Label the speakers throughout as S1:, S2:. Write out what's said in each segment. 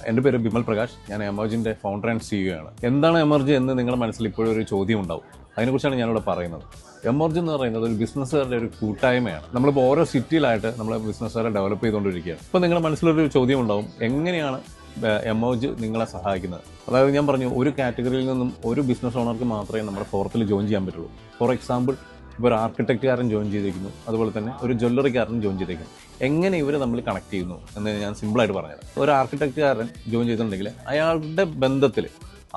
S1: എൻ്റെ പേര് ബിമൽ പ്രകാശ്. ഞാൻ എമർജിൻ്റെ ഫൗണ്ടർ ആൻഡ് CEO ആണ്. എന്താണ് എമർജി എന്ന് നിങ്ങളുടെ മനസ്സിൽ ഇപ്പോഴും ഒരു ചോദ്യം ഉണ്ടാവും. അതിനെക്കുറിച്ചാണ് ഞാനിവിടെ പറയുന്നത്. എമർജി എന്ന് പറയുന്നത് ഒരു ബിസിനസ്സുകാരുടെ ഒരു കൂട്ടായ്മയാണ്. നമ്മളിപ്പോൾ ഓരോ സിറ്റിയിലായിട്ട് നമ്മൾ ബിസിനസ്സുകാരെ ഡെവലപ്പ് ചെയ്തുകൊണ്ടിരിക്കുകയാണ്. ഇപ്പോൾ നിങ്ങളുടെ മനസ്സിലൊരു ചോദ്യം ഉണ്ടാവും, എങ്ങനെയാണ് എമർജി നിങ്ങളെ സഹായിക്കുന്നത്? അതായത് ഞാൻ പറഞ്ഞു, ഒരു കാറ്റഗറിയിൽ നിന്നും ഒരു ബിസിനസ് ഓണർക്ക് മാത്രമേ നമ്മുടെ ഫോറത്തിൽ ജോയിൻ ചെയ്യാൻ പറ്റുള്ളൂ. ഫോർ എക്സാമ്പിൾ, ഇപ്പോൾ ഒരു ആർക്കിടെക്റ്റുകാരൻ ജോയിൻ ചെയ്തിരിക്കുന്നു, അതുപോലെ തന്നെ ഒരു ജ്വല്ലറിക്കാരൻ ജോയിൻ ചെയ്തിരിക്കുന്നു. എങ്ങനെ ഇവർ തമ്മിൽ കണക്ട് ചെയ്യുന്നു എന്ന് ഞാൻ സിമ്പിളായിട്ട് പറഞ്ഞുതരാം. ഒരു ആർക്കിടെക്റ്റുകാരൻ ജോയിൻ ചെയ്തിട്ടുണ്ടെങ്കിൽ അയാളുടെ ബന്ധത്തിൽ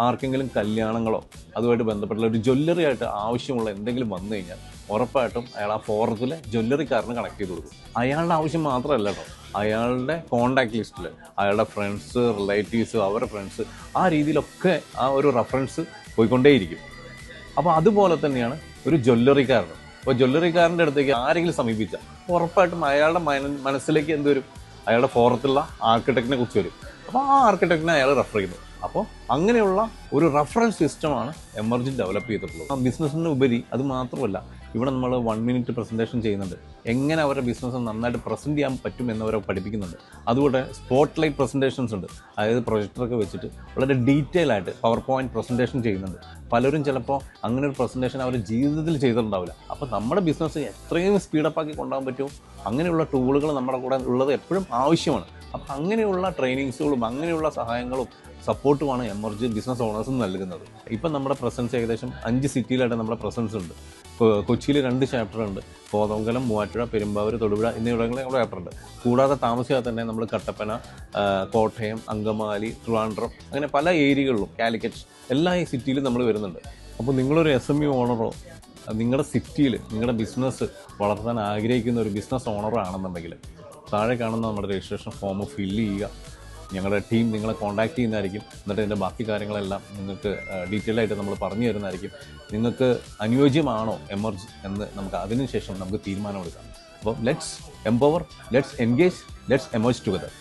S1: ആർക്കെങ്കിലും കല്യാണങ്ങളോ അതുമായിട്ട് ബന്ധപ്പെട്ടുള്ള ഒരു ജ്വല്ലറി ആയിട്ട് ആവശ്യമുള്ള എന്തെങ്കിലും വന്നു കഴിഞ്ഞാൽ ഉറപ്പായിട്ടും അയാൾ ആ ഫോറത്തിലെ ജ്വല്ലറിക്കാരന് കണക്ട് ചെയ്ത് കൊടുക്കും. അയാളുടെ ആവശ്യം മാത്രമല്ല കേട്ടോ, അയാളുടെ കോണ്ടാക്ട് ലിസ്റ്റിൽ അയാളുടെ ഫ്രണ്ട്സ്, റിലേറ്റീവ്സ്, അവരുടെ ഫ്രണ്ട്സ്, ആ രീതിയിലൊക്കെ ആ ഒരു റെഫറൻസ് പോയിക്കൊണ്ടേയിരിക്കും. അപ്പോൾ അതുപോലെ തന്നെയാണ് ഒരു ജ്വല്ലറിക്കാരനും. അപ്പോൾ ജ്വല്ലറിക്കാരൻ്റെ അടുത്തേക്ക് ആരെങ്കിലും സമീപിച്ചാൽ ഉറപ്പായിട്ടും അയാളുടെ മനസ്സിലേക്ക് എന്ത് വരും? അയാളുടെ ഫോറത്തിലുള്ള ആർക്കിടെക്റ്റിനെ കുറിച്ച് വരും. അപ്പോൾ ആ ആർക്കിടെക്റ്റിനെ അയാൾ റെഫർ ചെയ്യുന്നു. അപ്പോൾ അങ്ങനെയുള്ള ഒരു റെഫറൻസ് സിസ്റ്റമാണ് എമർജി ഡെവലപ്പ് ചെയ്തിട്ടുള്ളത്. ആ ബിസിനസ്സിന് ഉപരി അത് മാത്രമല്ല, ഇവിടെ നമ്മൾ 1 മിനിറ്റ് പ്രസൻറ്റേഷൻ ചെയ്യുന്നുണ്ട്. എങ്ങനെ അവരുടെ ബിസിനസ് നന്നായിട്ട് പ്രസൻറ്റ് ചെയ്യാൻ പറ്റും എന്നവരെ പഠിപ്പിക്കുന്നുണ്ട്. അതുപോലെ സ്പോട്ട് ലൈറ്റ് പ്രസൻറ്റേഷൻസ് ഉണ്ട്. അതായത് പ്രൊജക്ടറൊക്കെ വെച്ചിട്ട് വളരെ ഡീറ്റെയിൽ ആയിട്ട് പവർ പോയിൻറ്റ് പ്രസൻറ്റേഷൻ ചെയ്യുന്നുണ്ട്. പലരും ചിലപ്പോൾ അങ്ങനെ ഒരു പ്രസൻറ്റേഷൻ അവരുടെ ജീവിതത്തിൽ ചെയ്തിട്ടുണ്ടാവില്ല. അപ്പോൾ നമ്മുടെ ബിസിനസ് എത്രയും സ്പീഡപ്പാക്കി കൊണ്ടുപോകാൻ പറ്റുമോ അങ്ങനെയുള്ള ടൂളുകൾ നമ്മുടെ കൂടെ ഉള്ളത് എപ്പോഴും ആവശ്യമാണ്. അപ്പോൾ അങ്ങനെയുള്ള ട്രെയിനിങ്സുകളും അങ്ങനെയുള്ള സഹായങ്ങളും സപ്പോർട്ടുമാണ് എമർജി ബിസിനസ് ഓണേഴ്സും നൽകുന്നത്. ഇപ്പം നമ്മുടെ പ്രസൻസ് ഏകദേശം 5 സിറ്റിയിലായിട്ട് നമ്മുടെ പ്രസൻസ് ഉണ്ട്. കൊച്ചിയിൽ 2 ചാപ്റ്റർ ഉണ്ട്. കോതമംഗലം, മൂവാറ്റുപുഴ, പെരുമ്പാവൂർ, തൊടുപുഴ എന്നിവിടങ്ങളിൽ നമ്മുടെ ചാപ്റ്റർ ഉണ്ട്. കൂടാതെ താമസിയാതെ തന്നെ നമ്മൾ കട്ടപ്പന, കോട്ടയം, അങ്കമാലി, ട്രിവാൻഡ്രം, അങ്ങനെ പല ഏരിയകളിലും, കാലിക്കറ്റ്, എല്ലാ ഈ സിറ്റിയിലും നമ്മൾ വരുന്നുണ്ട്. അപ്പോൾ നിങ്ങളൊരു SME ഓണറോ നിങ്ങളുടെ സിറ്റിയിൽ നിങ്ങളുടെ ബിസിനസ് വളർത്താൻ ആഗ്രഹിക്കുന്ന ഒരു ബിസിനസ് ഓണറോ ആണെന്നുണ്ടെങ്കിൽ താഴെ കാണുന്ന നമ്മുടെ രജിസ്ട്രേഷൻ ഫോം ഫില്ല് ചെയ്യുക. ഞങ്ങളുടെ ടീം നിങ്ങളെ കോൺടാക്ട് ചെയ്യുന്നതായിരിക്കും. എന്നിട്ട് ഇതിൻ്റെ ബാക്കി കാര്യങ്ങളെല്ലാം നിങ്ങൾക്ക് ഡീറ്റെയിൽ ആയിട്ട് നമ്മൾ പറഞ്ഞു തരുന്നതായിരിക്കും. നിങ്ങൾക്ക് അനുയോജ്യമാണോ എമർജി എന്ന് നമുക്ക് അതിനുശേഷം നമുക്ക് തീരുമാനമെടുക്കാം. അപ്പോൾ let's empower, let's engage, let's emerge together.